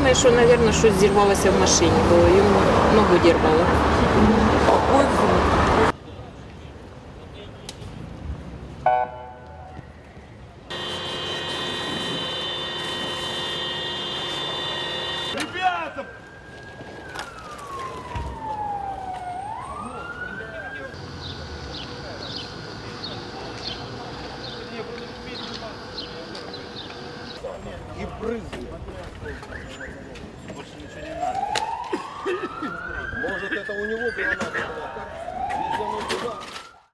Думаю, що, мабуть, щось зірвалося в машині, бо йому ногу дірвало. Ребята! И брызги. Больше ничего не надо. Может, это у него граната?